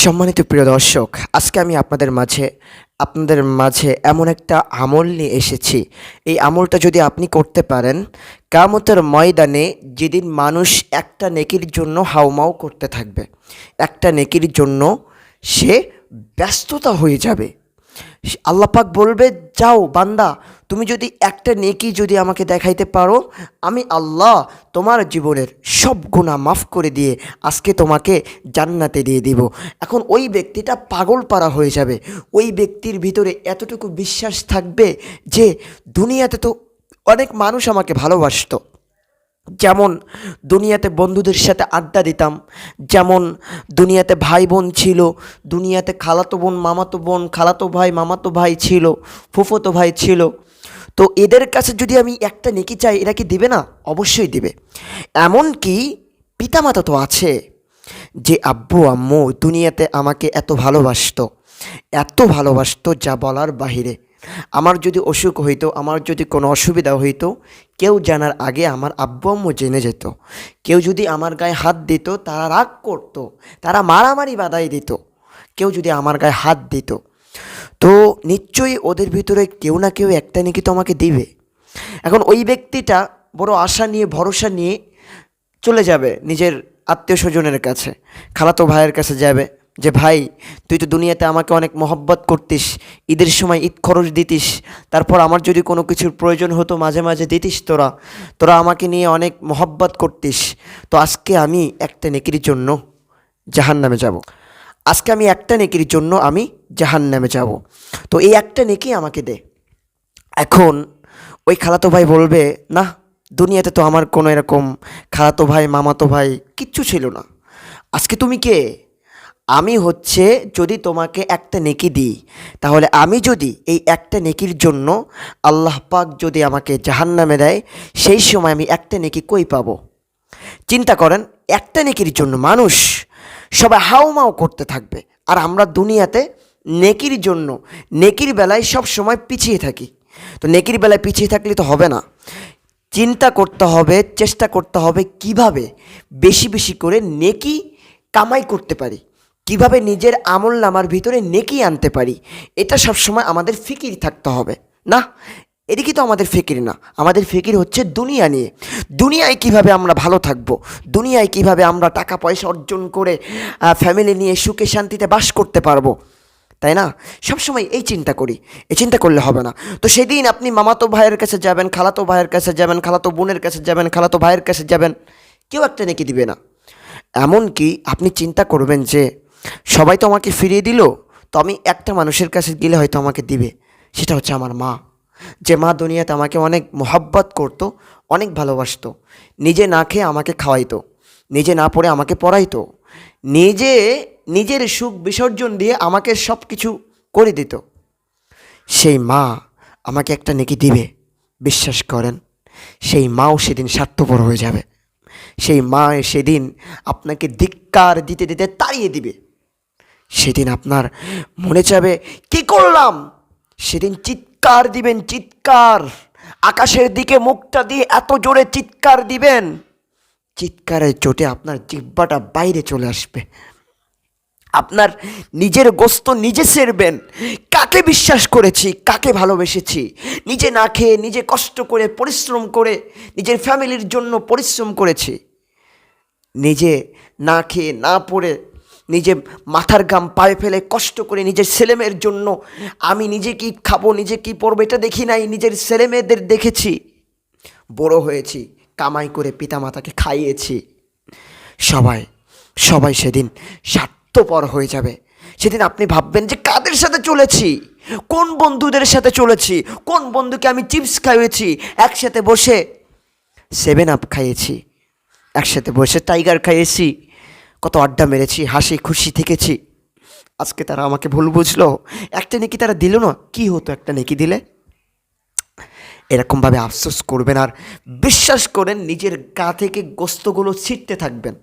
সম্মানিত প্রিয় দর্শক, আজকে আমি আপনাদের মাঝে এমন একটা আমল নিয়ে এসেছি। এই আমলটা যদি আপনি করতে পারেন, কিয়ামতের ময়দানে যেদিন মানুষ একটা নেকির জন্য হাউমাউ করতে থাকবে, একটা নেকির জন্য সে ব্যস্ততা হয়ে যাবে। আল্লাহ পাক বলবে, যাও বান্দা, তুমি যদি একটা নেকি যদি আমাকে দেখাইতে পারো, আমি আল্লাহ তোমার জীবনের সব গুনাহ মাফ করে দিয়ে আজকে তোমাকে জান্নাতে দিয়ে দিব। এখন ওই ব্যক্তিটা পাগল পারা হয়ে যাবে। ওই ব্যক্তির ভিতরে এতটুকু বিশ্বাস থাকবে যে দুনিয়াতে তো অনেক মানুষ আমাকে ভালোবাসতো, যেমন দুনিয়াতে বন্ধুদের সাথে আড্ডা দিতাম, যেমন দুনিয়াতে ভাই বোন ছিল, দুনিয়াতে খালাতো বোন মামাতো বোন, খালাতো ভাই মামাতো ভাই ছিল, ফুফতো ভাই ছিল। তো এদের কাছে যদি আমি একটা নেকি চাই, এরা কি দিবে না? অবশ্যই দিবে। এমনকি পিতামাতা তো আছে, যে আব্বু আম্মু দুনিয়াতে আমাকে এত ভালোবাসতো যা বলার বাহিরে। আমার যদি অসুখ হইতো, আমার যদি কোনো অসুবিধা হইতো, কেউ জানার আগে আমার আব্বু আম্মু জেনে যেত। কেউ যদি আমার গায়ে হাত দিত, তারা রাগ করতো, তারা মারামারি বাধাই দিত। কেউ যদি আমার গায়ে হাত দিত, তো নিশ্চয়ই ওদের ভিতরে কেউ না কেউ একটা নাকি তো আমাকে দিবে। এখন ওই ব্যক্তিটা বড় আশা নিয়ে ভরসা নিয়ে চলে যাবে নিজের আত্মীয় স্বজনের কাছে, খালাতো ভাইয়ের কাছে যাবে, যে ভাই, তুই তো দুনিয়াতে আমাকে অনেক মহব্বত করতিস, ঈদের সময় ঈদ খরচ দিতিস, তারপর আমার যদি কোনো কিছুর প্রয়োজন হতো মাঝে মাঝে দিতিস, তোরা তোরা আমাকে নিয়ে অনেক মহব্বত করতিস। তো আজকে আমি একটা নেকির জন্য জাহান্নামে যাব, আজকে আমি একটা নেকির জন্য আমি জাহান্নামে যাব, তো এই একটা নেকি আমাকে দে। এখন ওই খালাতো ভাই বলবে, না, দুনিয়াতে তো আমার কোনো এরকম খালাতো ভাই মামাতো ভাই কিচ্ছু ছিল না, আজকে তুমি কে? আমি হচ্ছে, যদি তোমাকে একটা নেকি দিই, তাহলে আমি যদি এই একটা নেকির জন্য আল্লাহ পাক যদি আমাকে জাহান্নামে দেয়, সেই সময় আমি একটা নেকি কই পাবো? চিন্তা করেন, একটা নেকির জন্য মানুষ সবাই হাউমাউ করতে থাকবে, আর আমরা দুনিয়াতে নেকির জন্য, নেকির বেলায় সব সময় পিছিয়ে থাকি। তো নেকির বেলায় পিছিয়ে থাকলে তো হবে না, চিন্তা করতে হবে, চেষ্টা করতে হবে কিভাবে বেশি বেশি করে নেকি কামাই করতে পারি, কিভাবে নিজের আমল নামার ভিতরে নেকি আনতে পারি। এটা সবসময় আমাদের ফিকির থাকতে হবে। না, এদিকে তো আমাদের ফিকির না, আমাদের ফিকির হচ্ছে দুনিয়া নিয়ে। দুনিয়ায় কিভাবে আমরা ভালো থাকব, দুনিয়ায় কিভাবে আমরা টাকা পয়সা অর্জন করে ফ্যামিলি নিয়ে সুখে শান্তিতে বাস করতে পারবো, তাই না? সবসময় এই চিন্তা করি, এই চিন্তা করলে হবে না। তো সেদিন আপনি মামাতো ভাইয়ের কাছে যাবেন, খালাতো ভাইয়ের কাছে যাবেন, খালাতো বোনের কাছে যাবেন, খালাতো ভাইয়ের কাছে যাবেন, কেউ একটা নেকি দিবে না। এমনকি আপনি চিন্তা করবেন যে সবাই তো আমাকে ফিরিয়ে দিল, তো আমি একটা মানুষের কাছে গেলে হয়তো আমাকে দিবে, সেটা হচ্ছে আমার মা। যে মা দুনিয়াতে আমাকে অনেক মোহাব্বত করতো, অনেক ভালোবাসতো, নিজে না খেয়ে আমাকে খাওয়াইতো, নিজে না পড়ে আমাকে পড়াইতো, নিজে নিজের সুখ বিসর্জন দিয়ে আমাকে সব কিছু করে দিত। সেই মা আমাকে একটা নেকি দিবে, বিশ্বাস করেন, সেই মাও সেদিন স্বার্থপর হয়ে যাবে। সেই মা সেদিন আপনাকে ধিক্কার দিতে দিতে তাড়িয়ে দিবে। সেদিন আপনার মনে চাবে, কি করলাম? সেদিন চিৎকার দিবেন, চিৎকার, আকাশের দিকে মুখটা দিয়ে এত জোরে চিৎকার দিবেন, চিৎকারের চোটে আপনার জিহ্বাটা বাইরে চলে আসবে। আপনার নিজের গোস্ত নিজে সেরবেন। কাকে বিশ্বাস করেছি, কাকে ভালোবেসেছি, নিজে না খেয়ে, নিজে কষ্ট করে পরিশ্রম করে, নিজের ফ্যামিলির জন্য পরিশ্রম করেছি, নিজে না খেয়ে না পড়ে, নিজে মাথার ঘাম পায়ে ফেলে কষ্ট করে নিজের ছেলেমেয়ের জন্য, আমি নিজে কি খাবো, নিজে কি পরবো এটা দেখি নাই, নিজের ছেলেমেয়েদের দেখেছি, বড় হয়েছি, কামাই করে পিতামাতাকে খাইয়েছি। সবাই সবাই সেদিন স্বার্থপর হয়ে যাবে। সেদিন আপনি ভাববেন যে কাদের সাথে চলেছি, কোন বন্ধুদের সাথে চলেছি, কোন বন্ধুকে আমি চিপস খাইয়েছি, একসাথে বসে 7 আপ খাইয়েছি, একসাথে বসে টাইগার খাইয়েছি, কত আড্ডা মেরেছি, হাসি খুশি থেকেছি। আজকে তারা আমাকে ভুল বুঝলো, একটা নেকি তারা দিল না, কি হতো একটা নেকি দিলে? এরকমভাবে আফসোস করবেন, আর বিশ্বাস করেন নিজের গা থেকে গোস্তগুলো ছিটতে থাকবেন।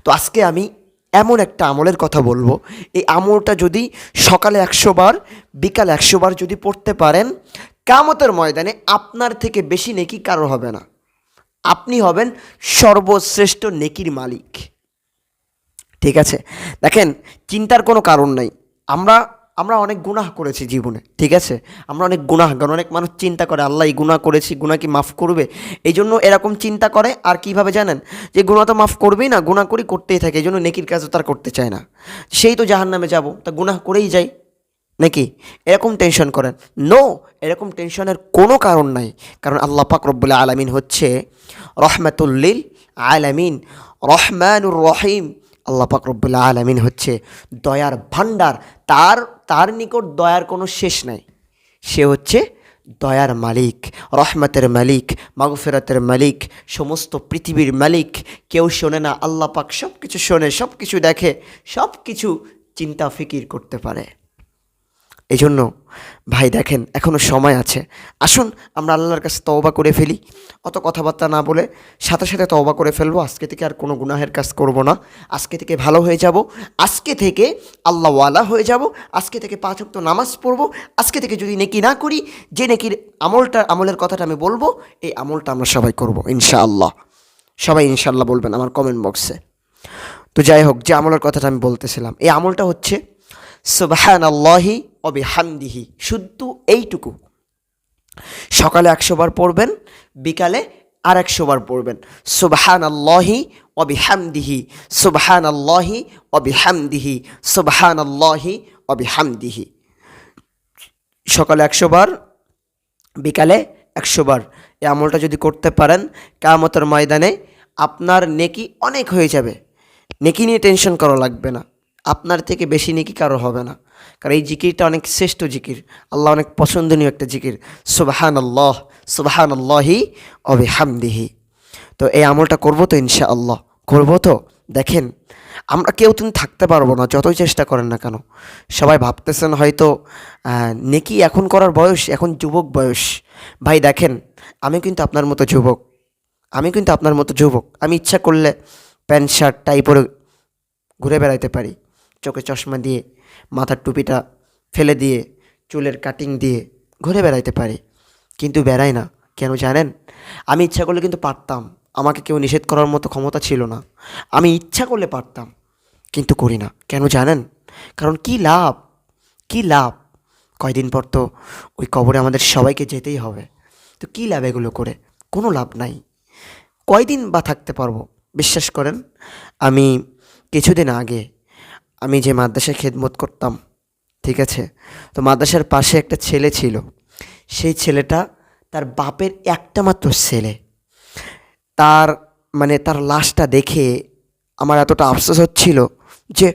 তো আজকে আমি এমন একটা আমলের কথা বলবো, এই আমলটা যদি সকালে 100 বার, বিকালে 100 বার যদি পড়তে পারেন, কিয়ামতের ময়দানে আপনার থেকে বেশি নেকি কারো হবে না, আপনি হবেন সর্বশ্রেষ্ঠ নেকির মালিক। ঠিক আছে, দেখেন চিন্তার কোনো কারণ নাই। আমরা আমরা অনেক গুনাহ করেছি জীবনে, ঠিক আছে, আমরা অনেক গুনাহগার। অনেক মানুষ চিন্তা করে আল্লাহ এই গুনাহ করেছি, গুনাহ কি মাফ করবে, এই জন্য এরকম চিন্তা করে। আর কিভাবে জানেন, যে গুনাহ তো মাফ করবেই না, গুনাহ করি করতেই থাকে, এই জন্য নেকির কাজও তার করতে চায় না। সেই তো জাহান্নামে যাব, তা গুনাহ করেই যাই নাকি, এরকম টেনশন করেন। নো, এরকম টেনশনের কোনো কারণ নাই। কারণ আল্লাহ পাক রব্বুল আলামিন হচ্ছে রহমাতুল লিল আলামিন, রহমানুর রহিম। আল্লাহ পাক রব্বুল আলামিন হচ্ছে দয়ার ভাণ্ডার। তার তার নিকট দয়ার কোনো শেষ নাই। সে হচ্ছে দয়ার মালিক, রহমতের মালিক, মাগফিরাতের মালিক, সমস্ত পৃথিবীর মালিক। কেউ শোনে না, আল্লাহ পাক সব কিছু শোনে, সব কিছু দেখে, সব কিছু চিন্তা ফিকির করতে পারে। এই জন্য ভাই দেখেন, এখনও সময় আছে। আসুন আমরা আল্লাহর কাছে তওবা করে ফেলি। অত কথাবার্তা না বলে সাথে সাথে তওবা করে ফেলবো। আজকে থেকে আর কোনো গুনাহের কাজ করব না। আজকে থেকে ভালো হয়ে যাব। আজকে থেকে আল্লাহওয়ালা হয়ে যাব। আজকে থেকে 5 ওয়াক্ত নামাজ পড়বো। আজকে থেকে যদি নেকি না করি, যে নেকির আমলের কথাটা আমি বলবো, এই আমলটা আমরা সবাই করব ইনশাআল্লাহ। সবাই ইনশাআল্লাহ বলবেন আমার কমেন্ট বক্সে। তো যাই হোক, যে আমলের কথাটা আমি বলতেছিলাম, এই আমলটা হচ্ছে সুবহানাল্লাহি ওয়া বিহামদিহি। শুধু এইটুকু, সকালে 100 বার পড়বেন, বিকালে আর 100 বার পড়বেন। সুবহানাল্লাহি ওয়া বিহামদিহি, সুবহানাল্লাহি ওয়া বিহামদিহি, সুবহানাল্লাহি ওয়া বিহামদিহি। সকালে 100 বার, বিকালে 100 বার। এই আমলটা যদি করতে পারেন, কিয়ামতের ময়দানে আপনার নেকি অনেক হয়ে যাবে। নেকি নিয়ে টেনশন করা লাগবে না। আপনার থেকে বেশি নেকি কারো হবে না। কারণ এই জিকিরটা অনেক শ্রেষ্ঠ জিকির, আল্লাহ অনেক পছন্দনীয় একটা জিকির, সুবহানাল্লাহ, সুবহানাল্লাহি ওয়া বিহামদিহি। তো এই আমলটা করবো তো ইনশাআল্লাহ, করবো তো। দেখেন, আমরা কেউ তুমি থাকতে পারবো না, যতই চেষ্টা করেন না কেন। সবাই ভাবতেছেন হয়তো নেকি এখন করার বয়স, এখন যুবক বয়স। ভাই দেখেন, আমি কিন্তু আপনার মতো যুবক, আমি কিন্তু আপনার মতো যুবক। আমি ইচ্ছা করলে প্যান্ট শার্ট টাই পরে ঘুরে বেড়াইতে পারি, চোখে চশমা দিয়ে, মাথার টুপিটা ফেলে দিয়ে, চুলের কাটিং দিয়ে ঘুরে বেড়াইতে পারি। কিন্তু বেড়াই না কেন জানেন? আমি ইচ্ছা করলে কিন্তু পারতাম, আমাকে কেউ নিষেধ করার মতো ক্ষমতা ছিল না। আমি ইচ্ছা করলে পারতাম, কিন্তু করি না। কেন জানেন? কারণ কি লাভ, কি লাভ? কয়দিন পর তো ওই কবরে আমাদের সবাইকে যেতেই হবে। তো কী লাভ এগুলো করে? কোনো লাভ নাই। কয়দিন বা থাকতে পারবো? বিশ্বাস করেন, আমি কিছুদিন আগে আমি যে মাদ্রাসায় খেদমত করতাম, ঠিক আছে, তো মাদ্রাসার পাশে একটা ছেলে ছিল। সেই ছেলেটা, তার বাপের একটা মাত্র ছেলে। তার তার লাশটা দেখে আমার এতটা আফসোস হচ্ছিল যে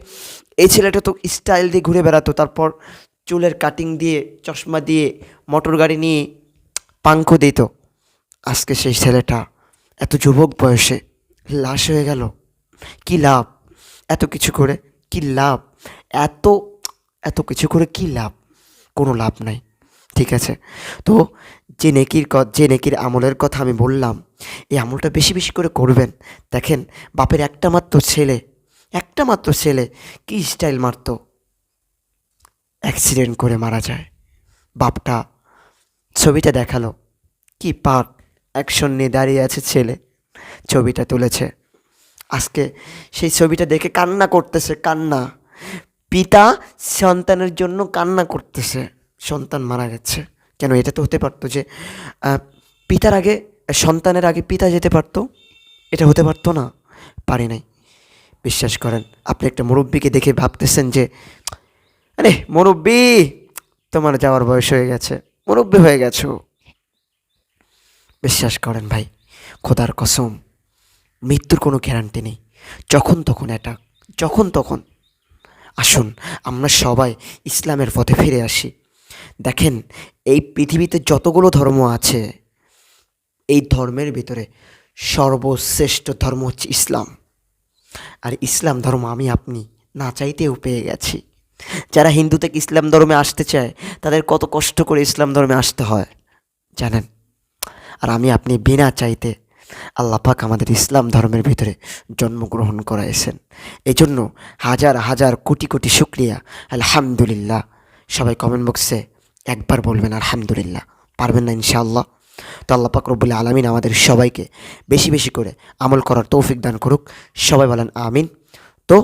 এই ছেলেটা তো স্টাইল দিয়ে ঘুরে বেড়াতো, তারপর চুলের কাটিং দিয়ে, চশমা দিয়ে, মোটর গাড়ি নিয়ে পাঙ্খ দিত। আজকে সেই ছেলেটা এত যুবক বয়সে লাশ হয়ে গেল। কি লাভ এত কিছু করে? কি লাভ? এত এত কিছু করে কি লাভ? কোনো লাভ নাই, ঠিক আছে। তো যে নেকির আমলের কথা আমি বললাম, এই আমলটা বেশি বেশি করে করবেন। দেখেন, বাপের একটা মাত্র ছেলে কি স্টাইল মারতো, অ্যাক্সিডেন্ট করে মারা যায়। বাপটা ছবিটা দেখালো, কি পার্ট অ্যাকশন নিয়ে দাঁড়িয়ে আছে ছেলে, ছবিটা তুলেছে। আজকে সেই ছবিটা দেখে কান্না করতেছে, কান্না। পিতা সন্তানের জন্য কান্না করতেছে, সন্তান মারা গেছে। কেন? এটা তো হতে পারতো যে পিতার আগে, সন্তানের আগে পিতা যেতে পারতো। এটা হতে পারতো না, পারে নাই। বিশ্বাস করেন, আপনি একটা মুরব্বীকে দেখে ভাবতেছেন যে আরে মুরব্বী, তোমার যাওয়ার বয়স হয়ে গেছে, মুরব্বী হয়ে গেছো। বিশ্বাস করেন ভাই, খোদার কসম, মৃত্যুর কোনো গ্যারান্টি নেই। যখন তখন অ্যাটাক, যখন তখন। আসুন আমরা সবাই ইসলামের পথে ফিরে আসি। দেখেন, এই পৃথিবীতে যতগুলো ধর্ম আছে, এই ধর্মের ভিতরে সর্বশ্রেষ্ঠ ধর্ম হচ্ছে ইসলাম। আর ইসলাম ধর্ম আমি আপনি না চাইতেও পেয়ে গেছি। যারা হিন্দু থেকে ইসলাম ধর্মে আসতে চায়, তাদের কত কষ্ট করে ইসলাম ধর্মে আসতে হয় জানেন? আর আমি আপনি বিনা চাইতে আল্লাহ পাক আমাদের ইসলাম ধর্মের ভিতরে জন্মগ্রহণ করাইছেন। এই জন্য হাজার হাজার কোটি কোটি শুকরিয়া, আলহামদুলিল্লাহ। সবাই কমেন্ট বক্সে একবার বলবেন আলহামদুলিল্লাহ, পারবেন না ইনশাআল্লাহ? তো আল্লাহ পাক রব্বুল আলামিন আমাদের সবাইকে বেশি বেশি করে আমল করার তৌফিক দান করুক। সবাই বলেন আমিন। তো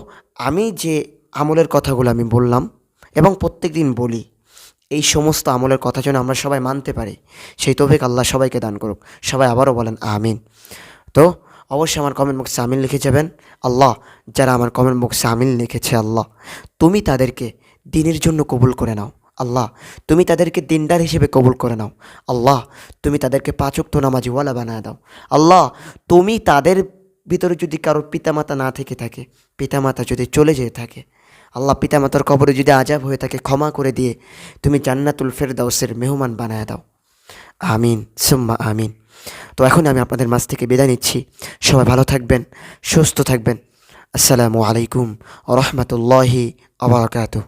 আমি যে আমলের কথাগুলো আমি বললাম এবং প্রত্যেক দিন বলি, এই সমস্ত আমলের কথা যেন আমরা সবাই মানতে পারি, সেই তৌফিক আল্লাহ সবাইকে দান করুক। সবাই আবারও বলেন আমিন। তো অবশ্যই আমার কমেন্ট বক্সে আমিন লিখে যাবেন। আল্লাহ, যারা আমার কমেন্ট বক্সে আমিন লিখেছে, আল্লাহ তুমি তাদেরকে দিনের জন্য কবুল করে নাও। আল্লাহ, তুমি তাদেরকে দিনদার হিসেবে কবুল করে নাও। আল্লাহ, তুমি তাদেরকে পাঁচ ওয়াক্ত নামাজিওয়ালা বানায় দাও। আল্লাহ, তুমি তাদের ভিতরে যদি কারোর পিতামাতা না থেকে থাকে, পিতামাতা যদি চলে যেয়ে থাকে, আল্লাহ পিতামাতার কবরে যদি আজাব হয়ে থাকে, ক্ষমা করে দিয়ে তুমি জান্নাতুল ফেরদাউসের মেহমান বানায় দাও। আমিন সুম্মা আমিন। তো এখন আমি আপনাদের মাঝ থেকে বিদায় নিচ্ছি। সবাই ভালো থাকবেন, সুস্থ থাকবেন। আসসালামু আলাইকুম ওয়া রাহমাতুল্লাহি ওয়া বারাকাতুহু।